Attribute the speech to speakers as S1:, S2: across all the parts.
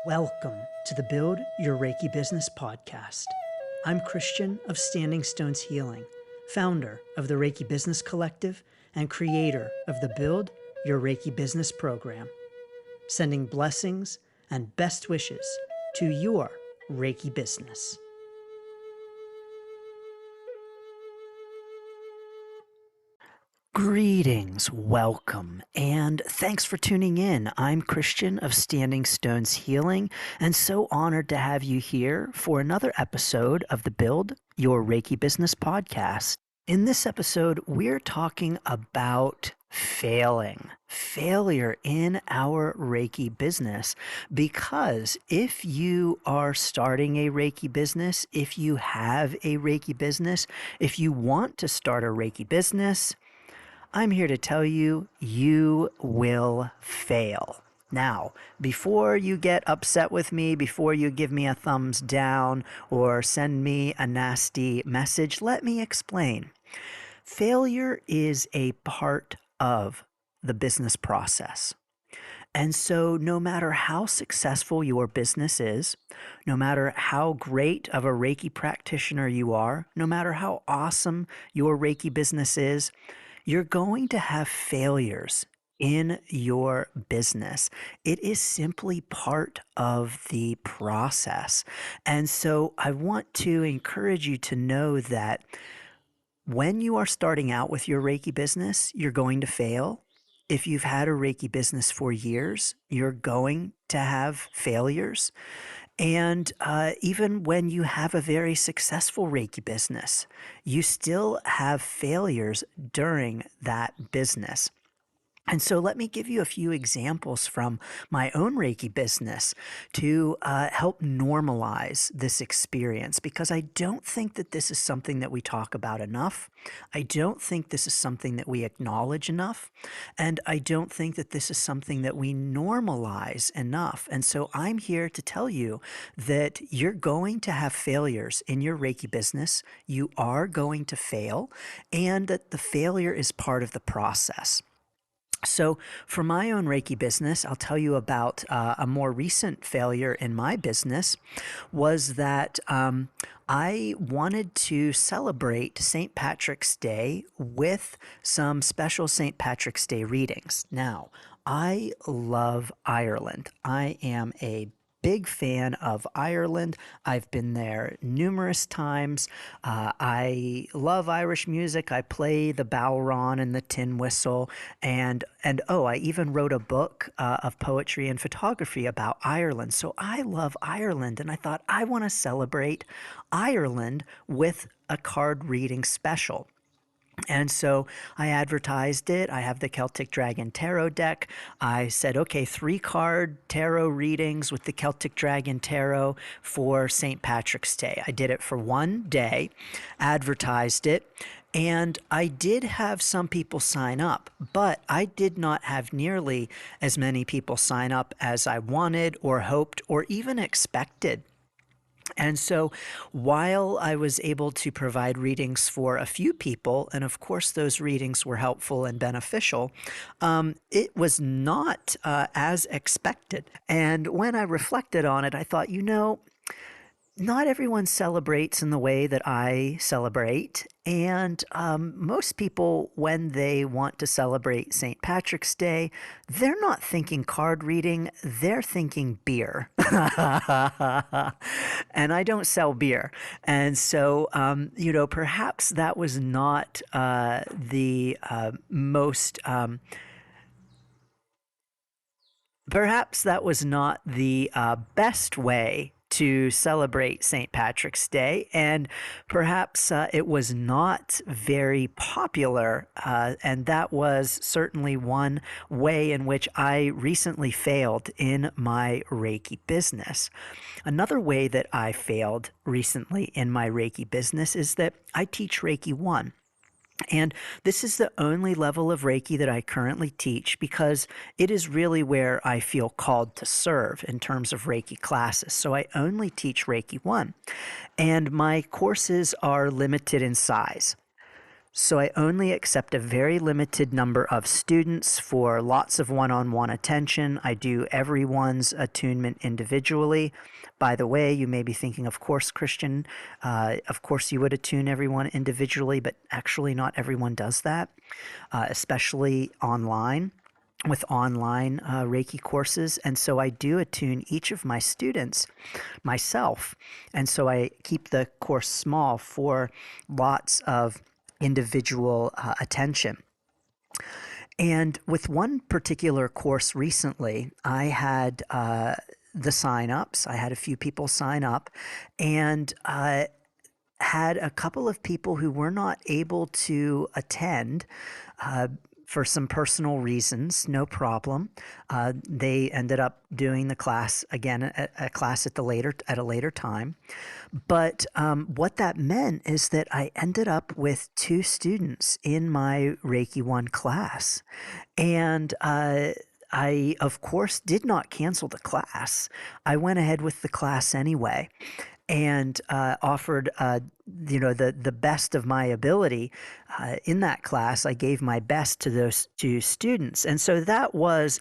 S1: Welcome to the Build Your Reiki Business podcast. I'm Christian of Standing Stones Healing, founder of the Reiki Business Collective and creator of the Build Your Reiki Business program, sending blessings and best wishes to your Reiki business. Greetings, welcome, and thanks for tuning in. I'm Christian of Standing Stones Healing, and so honored to have you here for another episode of the Build Your Reiki Business podcast. In this episode, we're talking about failure in our Reiki business, because if you are starting a Reiki business, if you have a Reiki business, if you want to start a Reiki business, I'm here to tell you, you will fail. Now, before you get upset with me, before you give me a thumbs down or send me a nasty message, let me explain. Failure is a part of the business process. And so no matter how successful your business is, no matter how great of a Reiki practitioner you are, no matter how awesome your Reiki business is, you're going to have failures in your business. It is simply part of the process. And so I want to encourage you to know that when you are starting out with your Reiki business, you're going to fail. If you've had a Reiki business for years, you're going to have failures. And even when you have a very successful Reiki business, you still have failures during that business. And so let me give you a few examples from my own Reiki business to help normalize this experience, because I don't think that this is something that we talk about enough. I don't think this is something that we acknowledge enough. And I don't think that this is something that we normalize enough. And so I'm here to tell you that you're going to have failures in your Reiki business. You are going to fail, and that the failure is part of the process. So for my own Reiki business, I'll tell you about a more recent failure in my business was that I wanted to celebrate St. Patrick's Day with some special St. Patrick's Day readings. Now, I love Ireland. I am a big fan of Ireland. I've been there numerous times. I love Irish music. I play the bowron and the tin whistle, and oh, I even wrote a book of poetry and photography about Ireland. So I love Ireland, and I thought I want to celebrate Ireland with a card reading special. And so I advertised it. I have the Celtic Dragon Tarot deck. I said, okay, 3-card tarot readings with the Celtic Dragon Tarot for St. Patrick's Day. I did it for one day, advertised it, and I did have some people sign up, but I did not have nearly as many people sign up as I wanted or hoped or even expected. And so while I was able to provide readings for a few people, and of course those readings were helpful and beneficial, it was not as expected. And when I reflected on it, I thought, not everyone celebrates in the way that I celebrate. And most people, when they want to celebrate St. Patrick's Day, they're not thinking card reading, they're thinking beer. And I don't sell beer. And so, perhaps that was not the most... Perhaps that was not the best way to celebrate St. Patrick's Day, and perhaps it was not very popular, and that was certainly one way in which I recently failed in my Reiki business. Another way that I failed recently in my Reiki business is that I teach Reiki 1. And this is the only level of Reiki that I currently teach, because it is really where I feel called to serve in terms of Reiki classes. So I only teach Reiki 1, and my courses are limited in size. So I only accept a very limited number of students for lots of one-on-one attention. I do everyone's attunement individually. By the way, you may be thinking, of course, Christian, of course you would attune everyone individually, but actually not everyone does that, especially online with online Reiki courses. And so I do attune each of my students myself. And so I keep the course small for lots of individual attention. And with one particular course recently, I had the signups. I had a few people sign up, and had a couple of people who were not able to attend uh, for some personal reasons. No problem. They ended up doing the class again, a class at a later time. But what that meant is that I ended up with two students in my Reiki 1 class. And I, of course, did not cancel the class. I went ahead with the class anyway and offered the best of my ability in that class. I gave my best to those two students, and so that was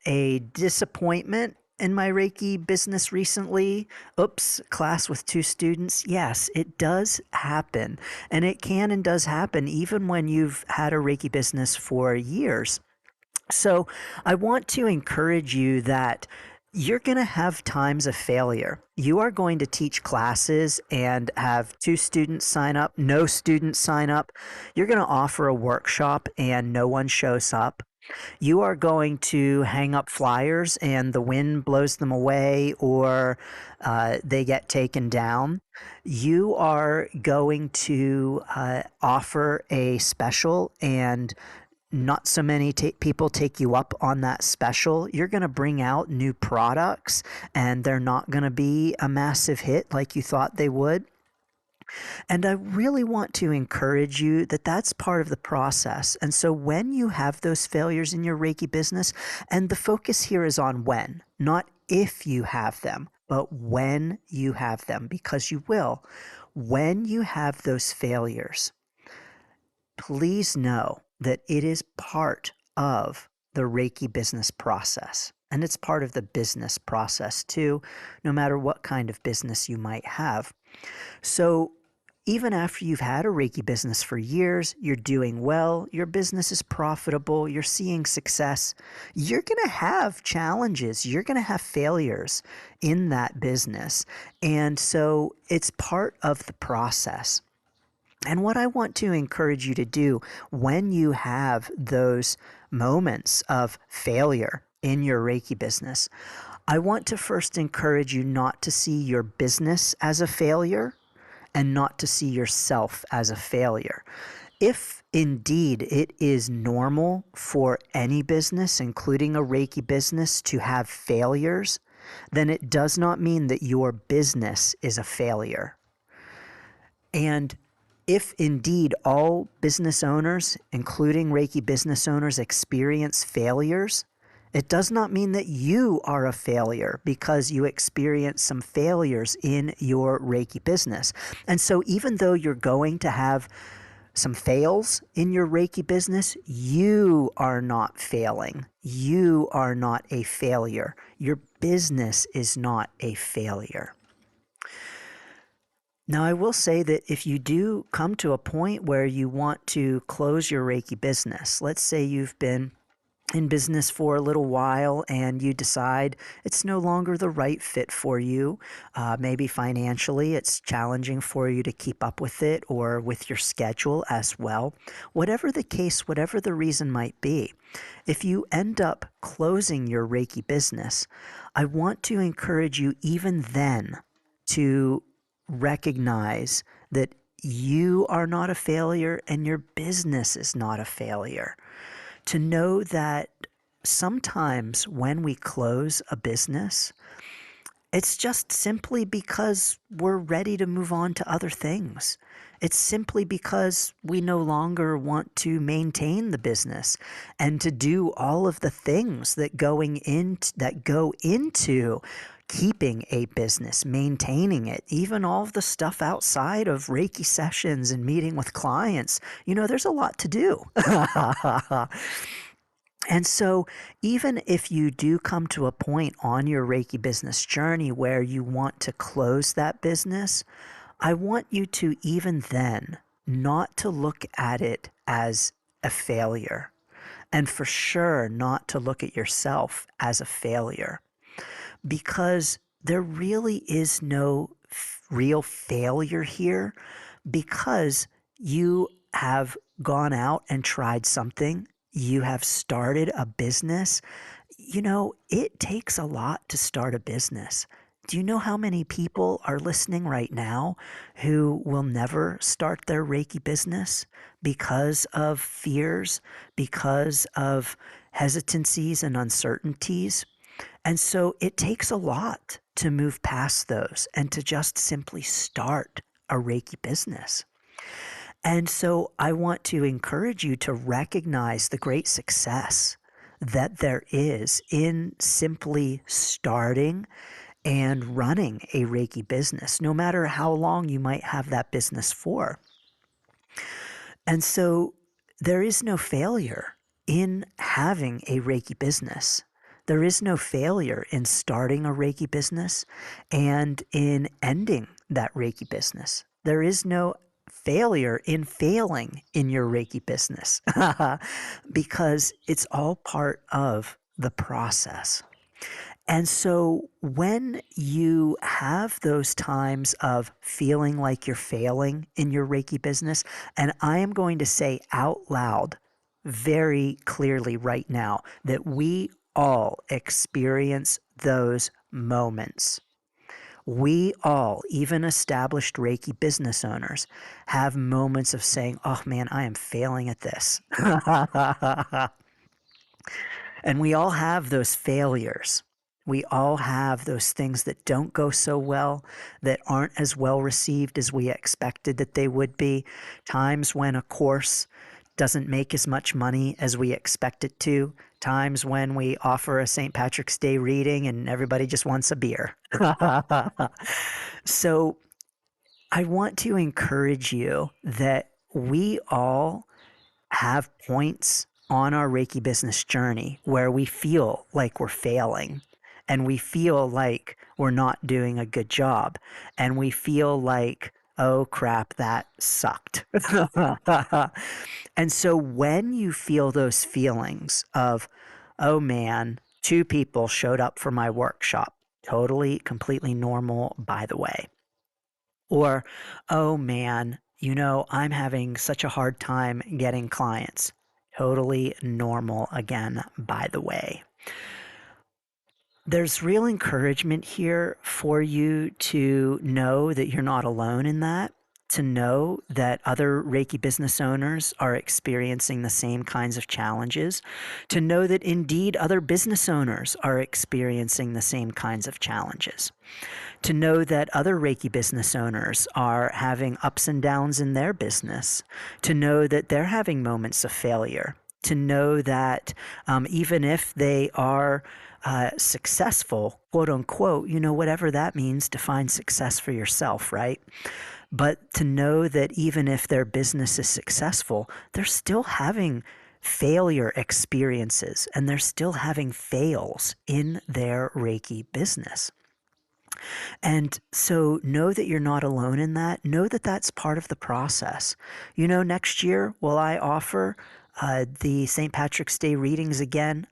S1: a disappointment in my Reiki business recently. Oops, class with two students. Yes, it does happen, and it can and does happen even when you've had a Reiki business for years. So I want to encourage you that you're going to have times of failure. You are going to teach classes and have two students sign up, no students sign up. You're going to offer a workshop and no one shows up. You are going to hang up flyers and the wind blows them away, or they get taken down. You are going to offer a special and not so many people take you up on that special. You're going to bring out new products and they're not going to be a massive hit like you thought they would. And I really want to encourage you that that's part of the process. And so when you have those failures in your Reiki business, and the focus here is on when, not if you have them, but when you have them, because you will. When you have those failures, please know that it is part of the Reiki business process. And it's part of the business process too, no matter what kind of business you might have. So even after you've had a Reiki business for years, you're doing well, your business is profitable, you're seeing success, you're going to have challenges, you're going to have failures in that business. And so it's part of the process. And what I want to encourage you to do when you have those moments of failure in your Reiki business, I want to first encourage you not to see your business as a failure and not to see yourself as a failure. If indeed it is normal for any business, including a Reiki business, to have failures, then it does not mean that your business is a failure. And if indeed all business owners, including Reiki business owners, experience failures, it does not mean that you are a failure because you experience some failures in your Reiki business. And so even though you're going to have some fails in your Reiki business, you are not failing. You are not a failure. Your business is not a failure. Now, I will say that if you do come to a point where you want to close your Reiki business, let's say you've been in business for a little while and you decide it's no longer the right fit for you, maybe financially it's challenging for you to keep up with it or with your schedule as well. Whatever the case, whatever the reason might be, if you end up closing your Reiki business, I want to encourage you even then to recognize that you are not a failure and your business is not a failure. To know that sometimes when we close a business, it's just simply because we're ready to move on to other things. It's simply because we no longer want to maintain the business and to do all of the things that go into keeping a business, maintaining it, even all of the stuff outside of Reiki sessions and meeting with clients. There's a lot to do. And so, even if you do come to a point on your Reiki business journey where you want to close that business, I want you to, even then, not to look at it as a failure. And for sure, not to look at yourself as a failure. Because there really is no real failure here, because you have gone out and tried something. You have started a business. It takes a lot to start a business. Do you know how many people are listening right now who will never start their Reiki business because of fears, because of hesitancies and uncertainties? And so it takes a lot to move past those and to just simply start a Reiki business. And so I want to encourage you to recognize the great success that there is in simply starting and running a Reiki business, no matter how long you might have that business for. And so there is no failure in having a Reiki business. There is no failure in starting a Reiki business and in ending that Reiki business. There is no failure in failing in your Reiki business because it's all part of the process. And so when you have those times of feeling like you're failing in your Reiki business, and I am going to say out loud very clearly right now that we all experience those moments. We all, even established Reiki business owners, have moments of saying, oh man, I am failing at this. And we all have those failures. We all have those things that don't go so well, that aren't as well received as we expected that they would be. Times when a course doesn't make as much money as we expect it to. Times when we offer a St. Patrick's Day reading and everybody just wants a beer. So I want to encourage you that we all have points on our Reiki business journey where we feel like we're failing and we feel like we're not doing a good job and we feel like, oh crap, that sucked. And so when you feel those feelings of, oh man, 2 people showed up for my workshop, totally, completely normal, by the way. Or, oh man, I'm having such a hard time getting clients. Totally normal again, by the way. There's real encouragement here for you to know that you're not alone in that, to know that other Reiki business owners are experiencing the same kinds of challenges, to know that indeed other business owners are experiencing the same kinds of challenges, to know that other Reiki business owners are having ups and downs in their business, to know that they're having moments of failure, to know that even if they are successful, quote unquote, whatever that means, define success for yourself, right? But to know that even if their business is successful, they're still having failure experiences and they're still having fails in their Reiki business. And so know that you're not alone in that. Know that that's part of the process. Next year, will I offer the St. Patrick's Day readings again?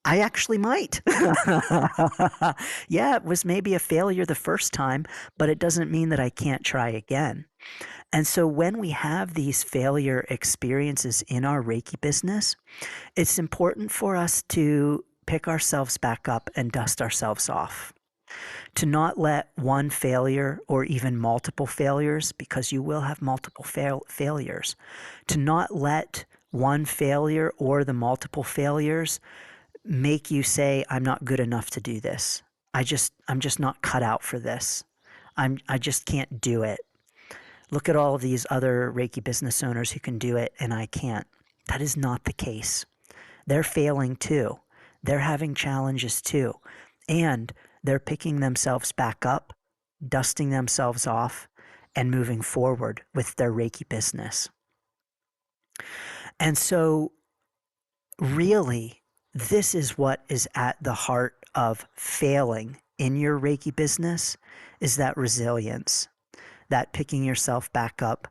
S1: I actually might. Yeah, it was maybe a failure the first time, but it doesn't mean that I can't try again. And so when we have these failure experiences in our Reiki business, it's important for us to pick ourselves back up and dust ourselves off. To not let one failure or even multiple failures, because you will have multiple failures, to not let one failure or the multiple failures make you say, I'm not good enough to do this. I'm just not cut out for this. I just can't do it. Look at all of these other Reiki business owners who can do it and I can't. That is not the case. They're failing too. They're having challenges too. And They're picking themselves back up, dusting themselves off, and moving forward with their Reiki business. And so, really, this is what is at the heart of failing in your Reiki business, is that resilience, that picking yourself back up,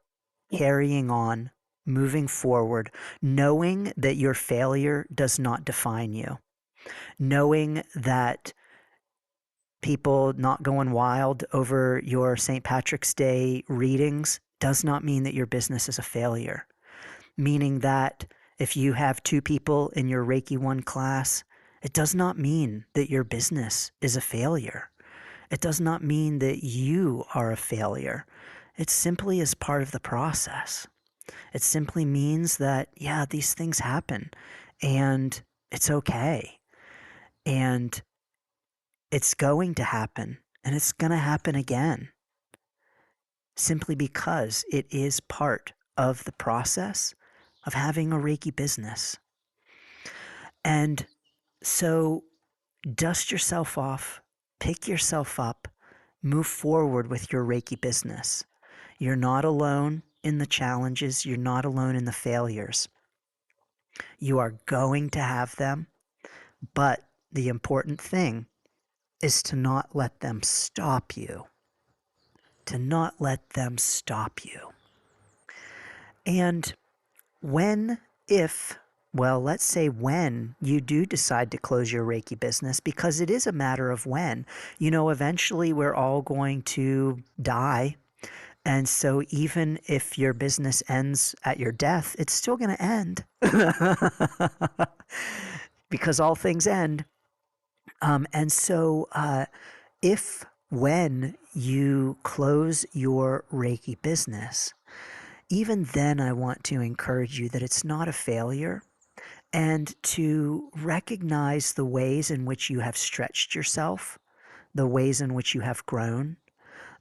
S1: carrying on, moving forward, knowing that your failure does not define you, knowing that people not going wild over your St. Patrick's Day readings does not mean that your business is a failure. Meaning that if you have 2 people in your Reiki 1 class, it does not mean that your business is a failure. It does not mean that you are a failure. It simply is part of the process. It simply means that, yeah, these things happen and it's okay. And it's going to happen and it's going to happen again, simply because it is part of the process of having a Reiki business. And so dust yourself off, pick yourself up, move forward with your Reiki business. You're not alone in the challenges. You're not alone in the failures. You are going to have them, but the important thing is to not let them stop you. To not let them stop you. And when, if, well, let's say when you do decide to close your Reiki business, because it is a matter of when, eventually we're all going to die. And so even if your business ends at your death, it's still going to end because all things end. And so if, when you close your Reiki business, even then I want to encourage you that it's not a failure, and to recognize the ways in which you have stretched yourself, the ways in which you have grown,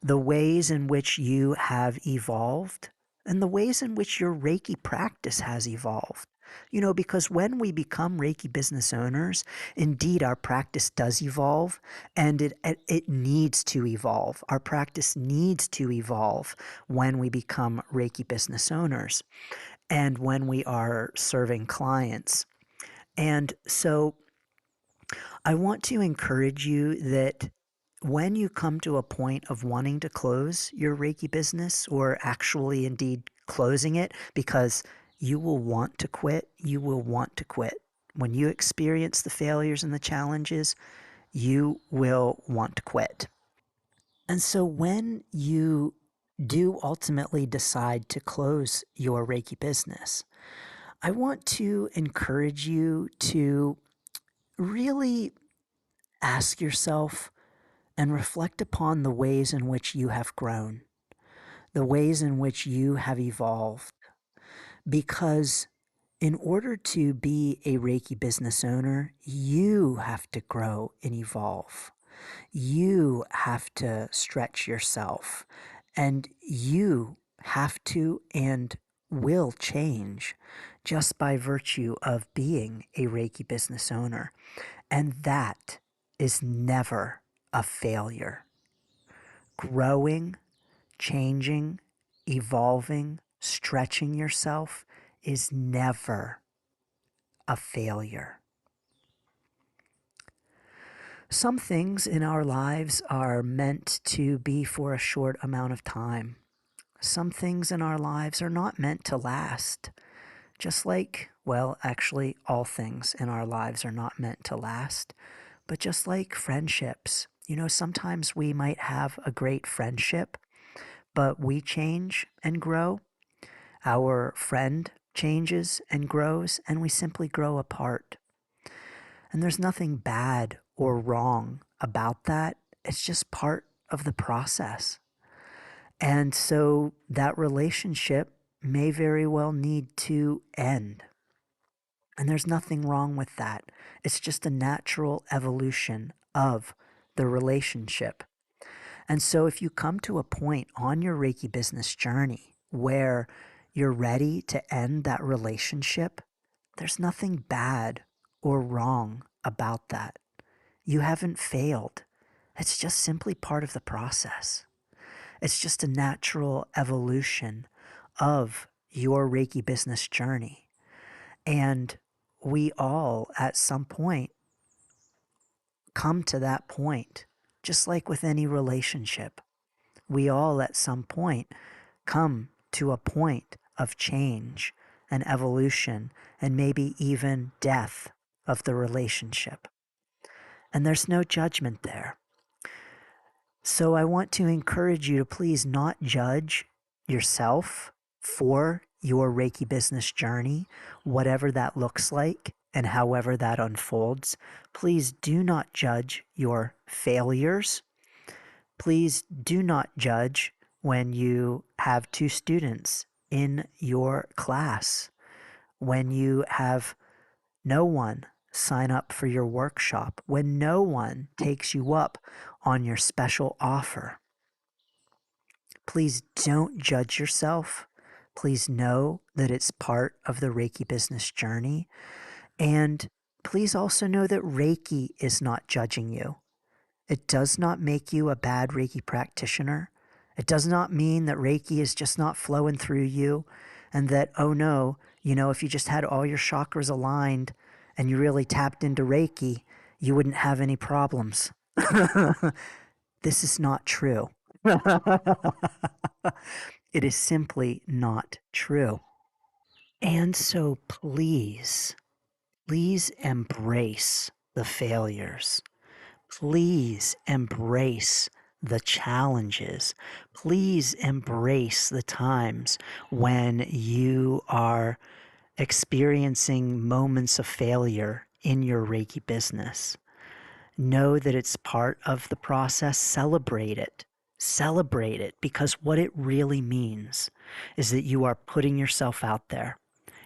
S1: the ways in which you have evolved, and the ways in which your Reiki practice has evolved. Because when we become Reiki business owners, indeed our practice does evolve, and it needs to evolve. Our practice needs to evolve when we become Reiki business owners and when we are serving clients. And so I want to encourage you that when you come to a point of wanting to close your Reiki business, or actually indeed closing it, because you will want to quit, you will want to quit. When you experience the failures and the challenges, you will want to quit. And so when you do ultimately decide to close your Reiki business, I want to encourage you to really ask yourself and reflect upon the ways in which you have grown, the ways in which you have evolved. Because in order to be a Reiki business owner, you have to grow and evolve. You have to stretch yourself, and you have to and will change just by virtue of being a Reiki business owner. And that is never a failure. Growing, changing, evolving, stretching yourself is never a failure. Some things in our lives are meant to be for a short amount of time. Some things in our lives are not meant to last. Just like, well, actually, all things in our lives are not meant to last. But just like friendships, sometimes we might have a great friendship, but we change and grow. Our friend changes and grows, and we simply grow apart. And there's nothing bad or wrong about that. It's just part of the process. And so that relationship may very well need to end. And there's nothing wrong with that. It's just a natural evolution of the relationship. And so if you come to a point on your Reiki business journey where you're ready to end that relationship, there's nothing bad or wrong about that. You haven't failed. It's just simply part of the process. It's just a natural evolution of your Reiki business journey. And we all, at some point, come to that point, just like with any relationship. We all, at some point, come to a point of change and evolution and maybe even death of the relationship. And there's no judgment there. So I want to encourage you to please not judge yourself for your Reiki business journey, whatever that looks like and however that unfolds. Please do not judge your failures. Please do not judge when you have 2 students in your class, when you have no one sign up for your workshop, when no one takes you up on your special offer. Please don't judge yourself. Please know that it's part of the Reiki business journey. And please also know that Reiki is not judging you. It does not make you a bad Reiki practitioner. It does not mean that Reiki is just not flowing through you and that, oh no, if you just had all your chakras aligned and you really tapped into Reiki, you wouldn't have any problems. This is not true. It is simply not true. And so please embrace the failures. Please embrace the challenges. Please embrace the times when you are experiencing moments of failure in your Reiki business. Know that it's part of the process. Celebrate it. Celebrate it, because what it really means is that you are putting yourself out there.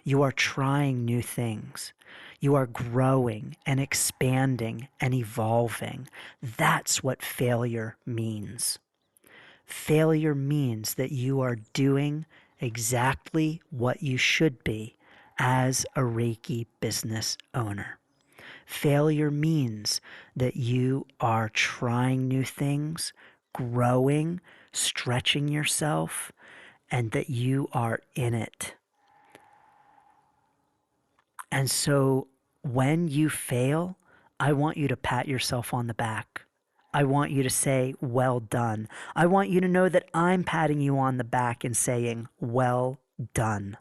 S1: You are trying new things. You are growing and expanding and evolving. That's what failure means. Failure means that you are doing exactly what you should be as a Reiki business owner. Failure means that you are trying new things, growing, stretching yourself, and that you are in it. And so when you fail, I want you to pat yourself on the back. I want you to say, well done. I want you to know that I'm patting you on the back and saying, well done.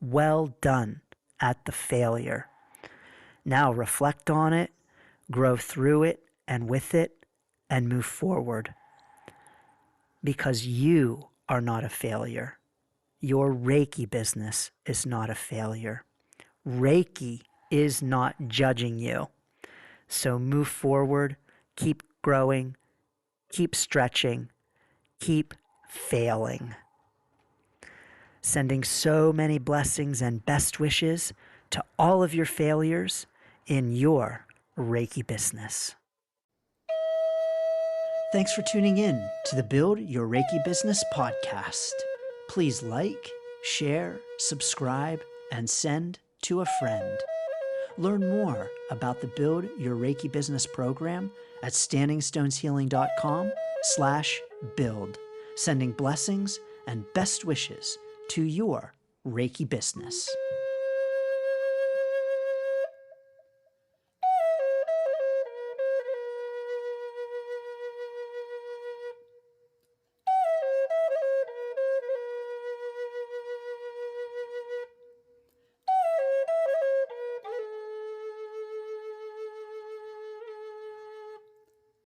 S1: Well done at the failure. Now reflect on it, grow through it and with it, and move forward. Because you are not a failure. Your Reiki business is not a failure. Reiki is not judging you. So move forward, keep growing, keep stretching, keep failing. Sending so many blessings and best wishes to all of your failures in your Reiki business. Thanks for tuning in to the Build Your Reiki Business podcast. Please like, share, subscribe, and send to a friend. Learn more about the Build Your Reiki Business program at standingstoneshealing.com/build. Sending blessings and best wishes to your Reiki business.